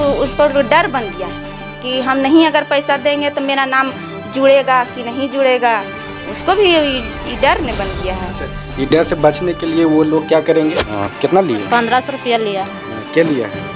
उस पर डर बन गया है कि हम नहीं अगर पैसा देंगे तो मेरा नाम जुड़ेगा कि नहीं जुड़ेगा, उसको भी ये डर ने बन गया है। ये डर से बचने के लिए वो लोग क्या करेंगे? कितना लिए? 1500 रुपया लिया। क्या लिया है?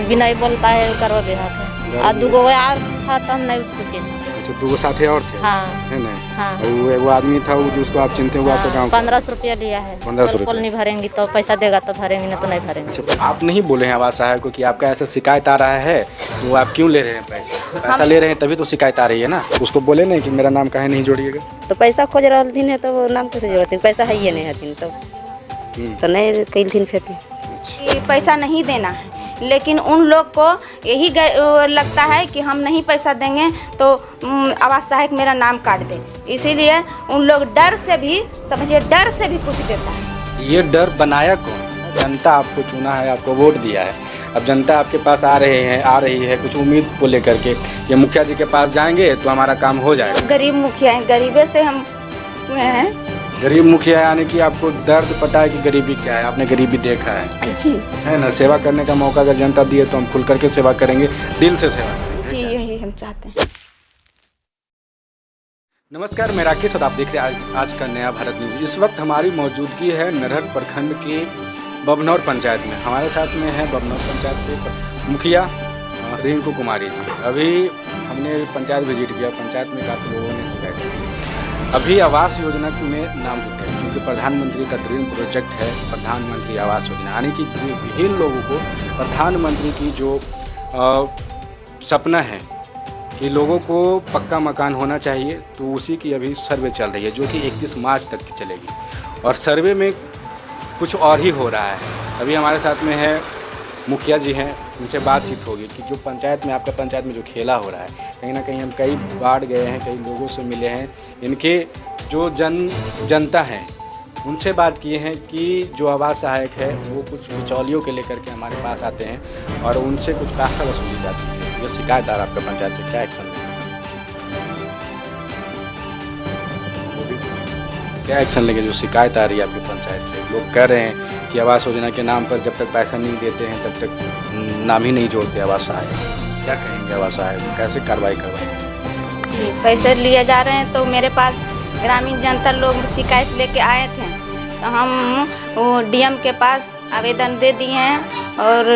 बिना बोलता है करवा बिहार का और दूगो यार साथ हम नहीं उसको चिन्ह। अच्छा, 2 साथी और थे? हाँ है ना? हाँ। वो एगो आदमी था वो जिसको आप चिनते हुए आपका गाँव? 1500 रुपया लिया है। 1500 रुपया नहीं भरेंगी तो पैसा देगा तो भरेंगे, नहीं तो नहीं भरेंगे। अच्छा, तो आप नहीं बोले हैं आवास सहायक को कि आपका ऐसा शिकायत आ रहा है तो आप क्यों ले रहे हैं पैसा ले रहे हैं तभी तो शिकायत आ रही है ना। उसको बोले नहीं कि मेरा नाम काहे नहीं जोड़िएगा? तो पैसा खोज रहा दिन है तो वो नाम कैसे जोड़ते? पैसा है ये नहीं हथिन तो नहीं कई दिन फिर पैसा नहीं देना है, लेकिन उन लोग को यही लगता है कि हम नहीं पैसा देंगे तो आवास सहायक मेरा नाम काट दे, इसीलिए उन लोग डर से भी, समझिए डर से भी कुछ देता है। ये डर बनाया कौन? जनता आपको चुना है, आपको वोट दिया है। अब जनता आपके पास आ रही है कुछ उम्मीद को लेकर के, ये मुखिया जी के पास जाएंगे तो हमारा काम हो जाएगा। गरीब मुखिया हैं, गरीबे से हम हैं। गरीब मुखिया यानी कि आपको दर्द पता है कि गरीबी क्या है, आपने गरीबी देखा है जी, है ना। सेवा करने का मौका अगर जनता दिए तो हम खुल करके सेवा करेंगे, दिल से सेवा करेंगे। जी यही हम चाहते हैं। नमस्कार, मैं राकेश और आप देख रहे हैं आज का नया भारत न्यूज। इस वक्त हमारी मौजूदगी है नरहट प्रखंड के बबनौर पंचायत में। हमारे साथ में है बबनौर पंचायत के मुखिया रिंकू कुमारी जी। अभी हमने पंचायत विजिट किया, पंचायत में काफ़ी लोगों ने शिकायत की। अभी आवास योजना में नाम जुटे क्योंकि प्रधानमंत्री का ड्रीम प्रोजेक्ट है प्रधानमंत्री आवास योजना, यानी कि विभिन्न लोगों को प्रधानमंत्री की जो सपना है कि लोगों को पक्का मकान होना चाहिए, तो उसी की अभी सर्वे चल रही है जो कि 31 मार्च तक की चलेगी। और सर्वे में कुछ और ही हो रहा है। अभी हमारे साथ में है मुखिया जी हैं, इनसे बातचीत होगी कि जो पंचायत में आपका पंचायत में जो खेला हो रहा है, कहीं ना कहीं हम कई बार गए हैं, कई लोगों से मिले हैं, इनके जो जनता है उनसे बात किए हैं कि जो आवास सहायक है वो कुछ बिचौलियों के लेकर के हमारे पास आते हैं और उनसे कुछ पैसा वसूली जाती है। जो शिकायत आ रहा है आपका पंचायत से, क्या एक्शन लेंगे? क्या एक्शन लेंगे जो शिकायत आ रही है आपकी पंचायत से? लोग कह रहे हैं कि आवास योजना के नाम पर जब तक पैसा नहीं देते हैं तब तक नाम ही नहीं जोड़ते आवास सहायक। क्या कहेंगे आवास सहायक, कैसे कार्रवाई करवाएंगे? जी, पैसे लिए जा रहे हैं तो मेरे पास ग्रामीण जनता लोग शिकायत लेके आए थे, तो हम वो डीएम के पास आवेदन दे दिए हैं और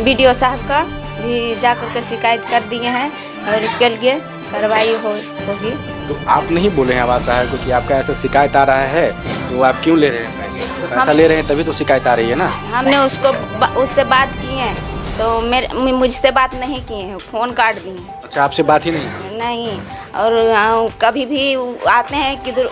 बीडीओ साहब का भी जा कर के शिकायत कर दिए हैं और इसके लिए कार्रवाई होगी। तो आप नहीं बोले हैं आवास सहायक को कि आपका ऐसा शिकायत आ रहा है तो आप क्यों ले रहे हैं पैसा ले रहे हैं तभी तो शिकायत आ रही है ना। हमने उससे बात की है तो मुझसे बात नहीं किए हैं, फ़ोन काट दिए हैं। अच्छा, आपसे बात ही नहीं? और कभी भी आते हैं किधर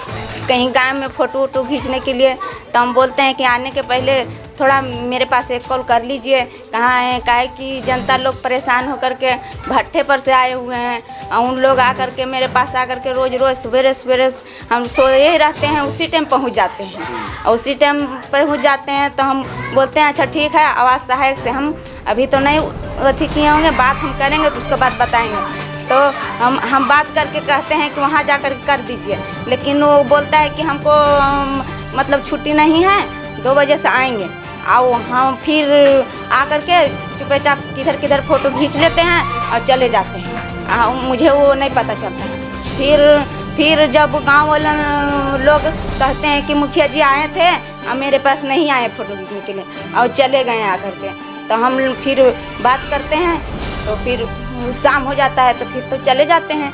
कहीं गांव में फ़ोटो वोटो खींचने के लिए तो हम बोलते हैं कि आने के पहले थोड़ा मेरे पास एक कॉल कर लीजिए, कहाँ है, काहे कि जनता लोग परेशान होकर के भट्ठे पर से आए हुए हैं। उन लोग आकर के मेरे पास आकर के रोज़ सवेरे सवेरे हम सोए ही रहते हैं, उसी टाइम पहुंच जाते हैं और उसी टाइम पहुंच जाते हैं तो हम बोलते हैं अच्छा ठीक है, आवास सहायक से हम अभी तो नहीं अथी किए होंगे, बात हम करेंगे तो उसके बाद बताएंगे। तो हम बात करके कहते हैं कि वहाँ जाकर कर दीजिए, लेकिन वो बोलता है कि हमको मतलब छुट्टी नहीं है, 2 बजे से आएंगे। आओ हम फिर आकर के चुपचाप किधर किधर फ़ोटो खींच लेते हैं और चले जाते हैं। मुझे वो नहीं पता चलता है। फिर जब गांव वाले लोग कहते हैं कि मुखिया जी आए थे और मेरे पास नहीं आए फ़ोटो खींचने के लिए और चले गए आकर के, तो हम फिर बात करते हैं तो फिर शाम हो जाता है तो फिर तो चले जाते हैं।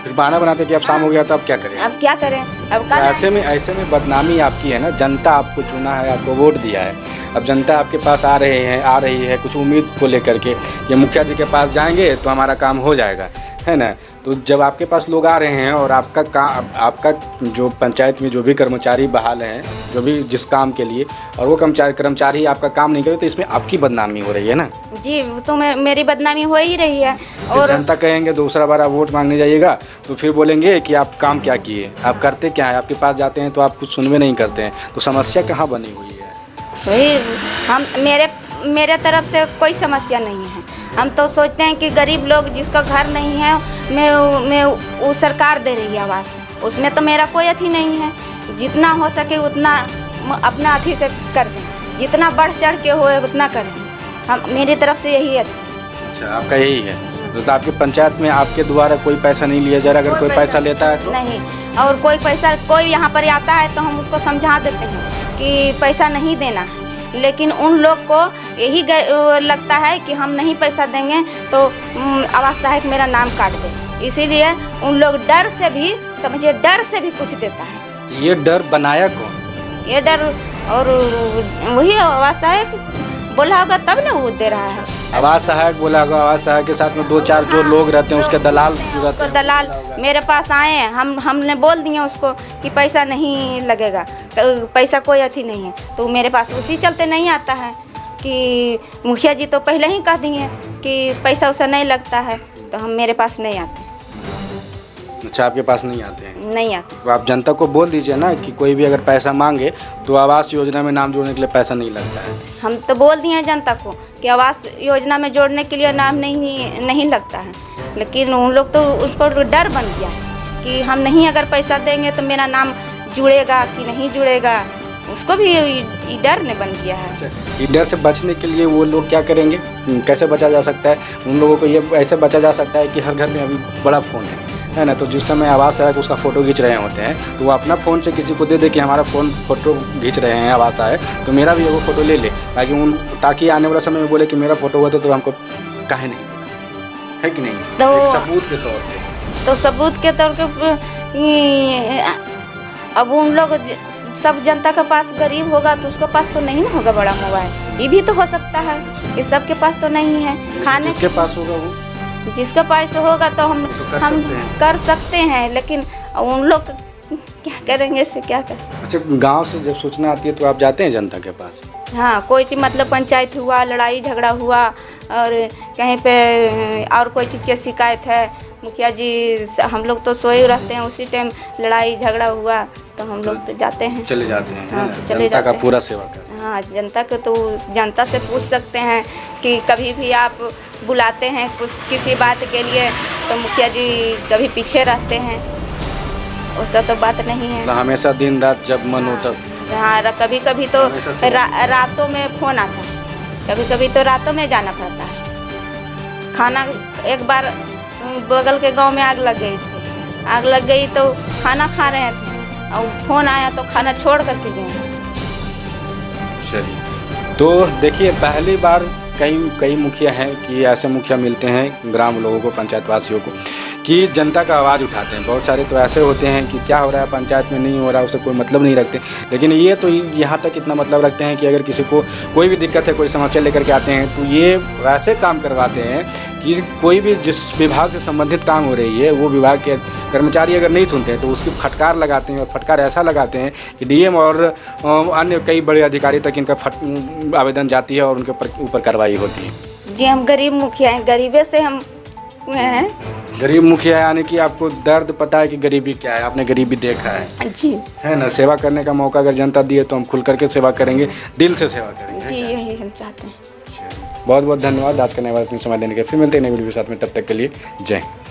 फिर बहाना बनाते हैं कि अब शाम हो गया तो अब क्या करें? अब क्या करें? अब ऐसे में बदनामी आपकी है ना। जनता आपको चुना है, आपको वोट दिया है। अब जनता आपके पास आ रही है कुछ उम्मीद को लेकर के, ये मुखिया जी के पास जाएंगे तो हमारा काम हो जाएगा, है ना। तो जब आपके पास लोग आ रहे हैं और आपका जो पंचायत में जो भी कर्मचारी बहाल हैं, जो भी जिस काम के लिए, और वो कर्मचारी आपका काम नहीं करे तो इसमें आपकी बदनामी हो रही है ना। जी, वो तो मेरी बदनामी हो ही रही है। और जनता कहेंगे दूसरा बार आप वोट मांगने जाइएगा तो फिर बोलेंगे कि आप काम क्या किए, आप करते क्या है। आपके पास जाते हैं तो आप कुछ सुनवे नहीं करते हैं, तो समस्या कहाँ बनी हुई है? वही मेरे तरफ से कोई समस्या नहीं है। हम तो सोचते हैं कि गरीब लोग जिसका घर नहीं है मैं वो सरकार दे रही है आवास, उसमें तो मेरा कोई अथी नहीं है। जितना हो सके उतना अपना अथी से कर दें, जितना बढ़ चढ़ के होए उतना करें। हम मेरी तरफ से यही है। अच्छा, आपका यही है। तो आपके पंचायत में आपके द्वारा कोई पैसा नहीं लिया जा रहा? अगर कोई पैसा लेता है तो नहीं, और कोई यहाँ पर आता है तो हम उसको समझा देते हैं कि पैसा नहीं देना है, लेकिन उन लोग को यही लगता है कि हम नहीं पैसा देंगे तो आवास सहायक मेरा नाम काट दे, इसीलिए उन लोग डर से भी, समझिए डर से भी कुछ देता है। ये डर बनाया कौन? ये डर और वही आवास सहायक बोला होगा तब ना वो दे रहा है। आवास सहायक बोला होगा, आवास सहायक के साथ में 2-4 जो लोग रहते हैं उसके दलाल जो रहते हैं, दलाल मेरे पास आए हैं, हमने बोल दिए उसको कि पैसा नहीं लगेगा, पैसा कोई अथी नहीं है, तो मेरे पास उसी चलते नहीं आता है कि मुखिया जी तो पहले ही कह दिए कि पैसा उसा नहीं लगता है, तो हम मेरे पास नहीं आते। अच्छा, आपके पास नहीं आते हैं? नहीं आते। तो आप जनता को बोल दीजिए ना कि कोई भी अगर पैसा मांगे तो आवास योजना में नाम जोड़ने के लिए पैसा नहीं लगता है। हम तो बोल दिए हैं जनता को कि आवास योजना में जोड़ने के लिए नाम नहीं लगता है, लेकिन उन लोग तो उसको डर बन गया है कि हम नहीं अगर पैसा देंगे तो मेरा नाम जुड़ेगा कि नहीं जुड़ेगा, उसको भी डर ने बन गया है। अच्छा, डर से बचने के लिए वो लोग क्या करेंगे, कैसे बचा जा सकता है? उन लोगों को ये ऐसे बचा जा सकता है कि हर घर में अभी बड़ा फ़ोन है ना, तो जिस समय आवास सहायक उसका फ़ोटो खींच रहे होते हैं तो वो अपना फ़ोन से किसी को दे दे कि हमारा फ़ोटो खींच रहे हैं आवास सहायक, तो मेरा भी वो फ़ोटो ले ले, ताकि आने वाला समय में बोले कि मेरा फ़ोटो हुआ तो हमको काहे नहीं बोला, है कि नहीं? तो एक सबूत के तौर पे। तो सबूत के तौर पे अब उन लोग सब जनता के पास गरीब होगा तो उसके पास तो नहीं ना होगा बड़ा मोबाइल, ये भी तो हो सकता है, ये सबके पास तो नहीं है। खाने जिसके पास होगा वो, जिसका पैसा होगा तो हम कर सकते हैं, लेकिन उन लोग क्या करेंगे, इससे क्या कर सकते हैं। अच्छा, गांव से जब सूचना आती है तो आप जाते हैं जनता के पास? हाँ, कोई चीज़ मतलब पंचायत हुआ, लड़ाई झगड़ा हुआ और कहीं पे और कोई चीज़ की शिकायत है, मुखिया जी हम लोग तो सोए रहते हैं, उसी टाइम लड़ाई झगड़ा हुआ तो हम लोग तो जाते हैं, चले जाते हैं। हाँ, तो चले जनता जाते का हैं। पूरा सेवा कर। हाँ, जनता को तो जनता से पूछ सकते हैं कि कभी भी आप बुलाते हैं कुछ किसी बात के लिए तो मुखिया जी कभी पीछे रहते हैं, वैसा तो बात नहीं है। हमेशा दिन रात जब मन हो तब? हाँ, कभी कभी तो रातों में फ़ोन आता है, कभी कभी तो रातों में जाना पड़ता है। खाना एक बार बगल के गांव में आग लग गई थी, आग लग गई तो खाना खा रहे थे और फ़ोन आया तो खाना छोड़ करके गए। चलिए, तो देखिए पहली बार कई मुखिया हैं कि ऐसे मुखिया मिलते हैं ग्राम लोगों को, पंचायत वासियों को, कि जनता का आवाज़ उठाते हैं। बहुत सारे तो ऐसे होते हैं कि क्या हो रहा है पंचायत में, नहीं हो रहा है, उससे कोई मतलब नहीं रखते, लेकिन ये तो यहाँ तक इतना मतलब रखते हैं कि अगर किसी को कोई भी दिक्कत है, कोई समस्या लेकर के आते हैं तो ये वैसे काम करवाते हैं कि कोई भी जिस विभाग से संबंधित काम हो रही है वो विभाग के कर्मचारी अगर नहीं सुनते हैं तो उसकी फटकार लगाते हैं, और फटकार ऐसा लगाते हैं कि डीएम और अन्य कई बड़े अधिकारी तक इनका आवेदन जाती है और उनके ऊपर कार्रवाई होती है। जी, हम गरीब मुखिया हैं, गरीबे से हम हैं। गरीब मुखिया यानी कि आपको दर्द पता है कि गरीबी क्या है, आपने गरीबी देखा है जी, है ना। सेवा करने का मौका अगर जनता दिए तो हम खुल करके सेवा करेंगे, दिल से सेवा करेंगे जी, यही हम चाहते हैं। बहुत बहुत धन्यवाद आज का नया समय देने के। फिर मिलते हैं नई वीडियो के साथ में, तब तक के लिए जय हिंद।